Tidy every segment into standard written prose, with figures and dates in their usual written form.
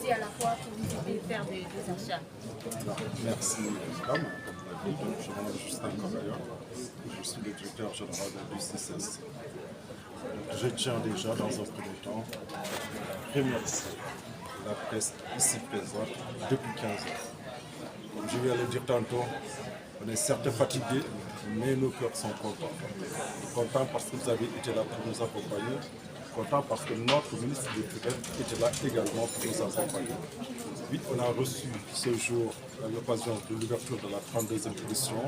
ici à la fois pour visiter et faire des achats. Merci, madame. Je m'appelle Justin Correa. Je suis le directeur général du CICES. Je tiens déjà, dans un premier temps, à remercier la presse ici présente depuis 15 ans. Comme je viens de le dire tantôt, on est certes fatigué, mais nos cœurs sont contents. Contents parce que vous avez été là pour nous accompagner. Content parce que notre ministre de l'Intérieur était là également pour nous accompagner. Oui, on a reçu ce jour, à l'occasion de l'ouverture de la 32e édition,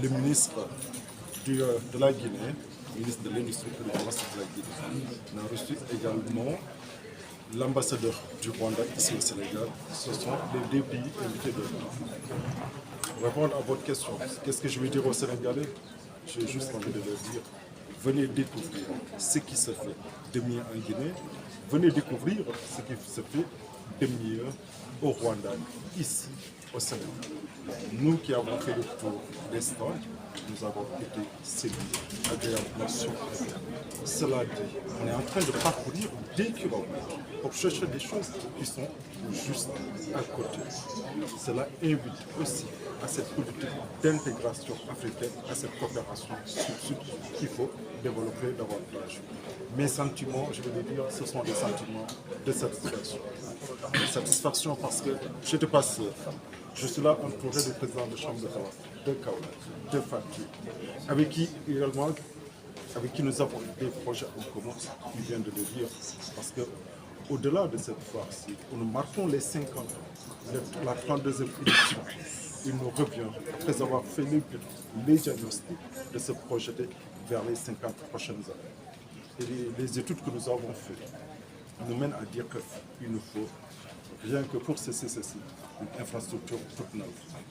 le ministre de la Guinée, le ministre de l'Industrie et de l'Industrie de la Guinée. On a reçu également l'ambassadeur du Rwanda ici au Sénégal. Ce sont les deux pays invités de l'Europe. Pour répondre à votre question, qu'est-ce que je veux dire aux Sénégalais? J'ai juste envie de leur dire, venez découvrir ce qui se fait de mieux en Guinée, venez découvrir ce qui se fait de mieux au Rwanda, ici au Sénégal. Nous qui avons fait le tour des stands, nous avons été séduits, agréablement surpris. Cela dit, on est en train de parcourir des kilomètres pour chercher des choses qui sont juste à côté. Cela invite aussi à cette politique d'intégration africaine, à cette coopération sud-sud qu'il faut développer davantage. Mes sentiments, je vais le dire, ce sont des sentiments de satisfaction. De satisfaction parce que je te passe, je suis là entouré du président de chambre de Kaola, de Fatih, avec qui également, avec qui nous avons des projets en commun, il vient de le dire, parce que au-delà de cette fois-ci, où nous marquons les 50 ans, la 32e édition, il nous revient, après avoir fait les diagnostics, de se projeter vers les 50 prochaines années. Et les études que nous avons faites nous mènent à dire qu'il nous faut, rien que pour ceci, une infrastructure toute neuve.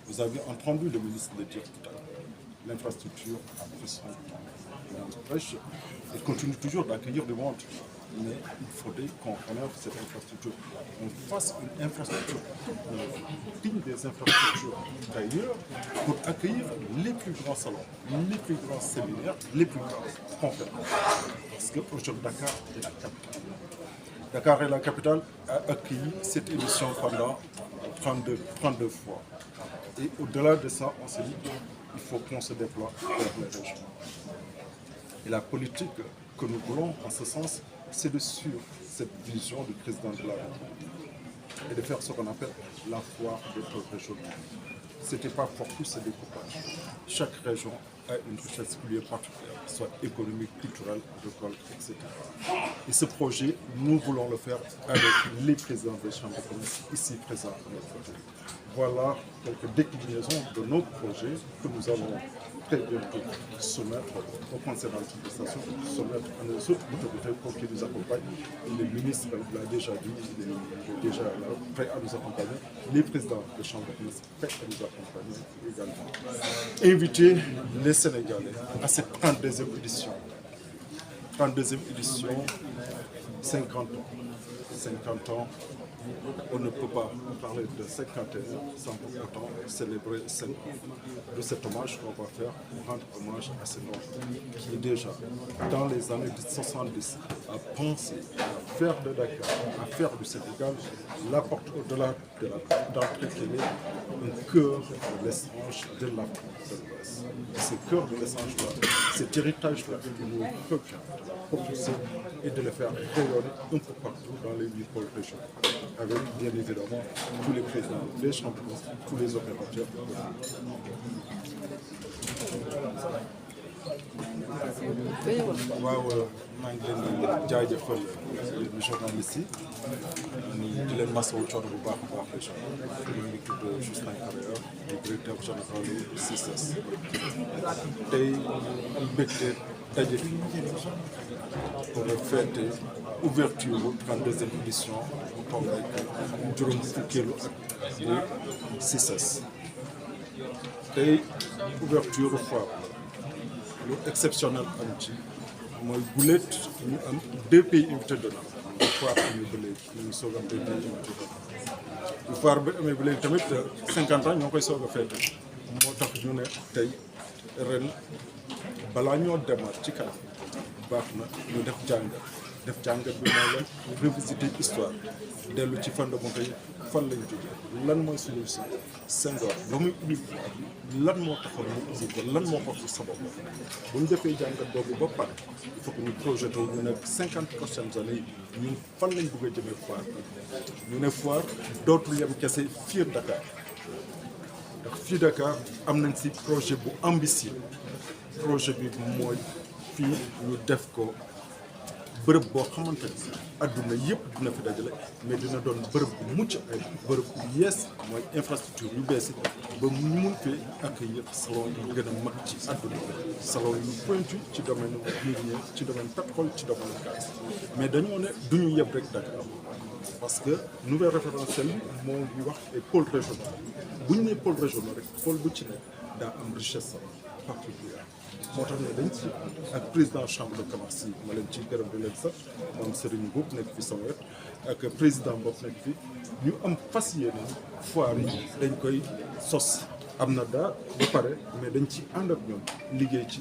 Vous avez entendu le ministre le dire tout à l'heure. L'infrastructure a pris son temps. Elle continue toujours d'accueillir du monde. Mais il faudrait qu'on rénove cette infrastructure. On fasse une infrastructure digne des infrastructures d'ailleurs pour accueillir les plus grands salons, les plus grands séminaires, les plus grandes conférences. Parce qu'aujourd'hui, Dakar est la capitale. Dakar est la capitale, a accueilli cette édition pendant 32 fois. Et au-delà de ça, on s'est dit qu'il faut qu'on se déploie vers les régions. Et la politique que nous voulons en ce sens, c'est de suivre cette vision du président de la République et de faire ce qu'on appelle la foire des régionaux. Ce n'était pas pour tous ce découpage. Chaque région a une richesse qui lui est particulière, soit économique, culturelle, agricole, etc. Et ce projet, nous voulons le faire avec les présidents des chambres de commerce ici présents à notre côté. Voilà quelques déclinaisons de nos projets que nous allons très bientôt soumettre au conseil d'administration, soumettre à nos autres autorités pour qu'ils nous accompagnent. Le ministre l'a déjà dit, il est déjà là, prêt à nous accompagner. Les présidents des chambres de commerce prêts à nous accompagner également. Inviter les Sénégalais à cette 32e édition. 32e édition, 50 ans. 50 ans, on ne peut pas parler de 51 sans pour autant célébrer 5 ans. De cet hommage qu'on va faire pour rendre hommage à ce nom qui est déjà, dans les années 70, a pensé à faire de Dakar, à faire du Sénégal, la porte au-delà de d'entrée qu'elle est, un cœur de l'essence de l'Afrique de l'Ouest. Ce cœur de l'essence-là, cet héritage-là, nous revient de la propulser et de le faire rayonner un peu partout dans les 8 pôles régionaux, avec bien évidemment tous les présidents, les champions, tous les opérateurs. waaw maa ngi leen di jaajëfal yéen journaliste yi di leen masawu coono bu baax a baax ñu ngi tudd Justin Correa di directeur général du CICES tey am mbégte daje fi pour fêter ouverture 32e édition bu toll ak juróom fukkeelu at bu CICES tey ouverture foire lu exceptionnel am ci mooy gulet ñu am 2 pays invités d'honneur foire amee ba léegi ñu ngi soog am 2 pays invités d'honneur bu foire bi amee ba léegi tamit 50 ans ñoo koy soog a fête moo tax ñu ne tey ren balaa ñoo demaat ci kanam baax na ñu def jàngat def jàngat bi mooy la revisiter histoire dellu ci fondement yi fan lañ jógee lan mooy suñu si Senghor ba muy ubbi lan moo taxoon mu ubbi ko lan moo ko sabab bu ñu defee jàngat boobu ba pare il faut que ñu projeté ñu ne 50 prochaines années yi ñun fan lañ bëgg a jëmee foire ñu ne foire dootul yem kese fii Dakar ndax fii Dakar am nañ si projet bu ambitieux projet bi mooy fii ñu def ko bërëb boo xamante ni adduna yëpp dina fi dajale mais dina doon bërëb bu mucc ay bërëb bu yees mooy infrastructure yu bees yi ba mu mun fee accueillir salon yi gën a mag ci adduna salon yu pointu ci domaine minier ci domaine pétrole ci domaine gaz mais dañoo ne duñu yeb rek Dakar parce que nouvelle référentiel bi moo ngi wax ay pôle régional bu ñu nee pôle régional rek pôle bu ci nekk daa am richesse particulière moo tax ne dañ ci ak président chambre de commerce yi ma leen ci gërëm di leen sax moom Serigne Mboup nekk fi sama wet ak président Mboup nekk fi ñu am fas yéene foire yi dañ koy sos am na daa ba pare mais dañ ci ànd ak ñoom liggéey ci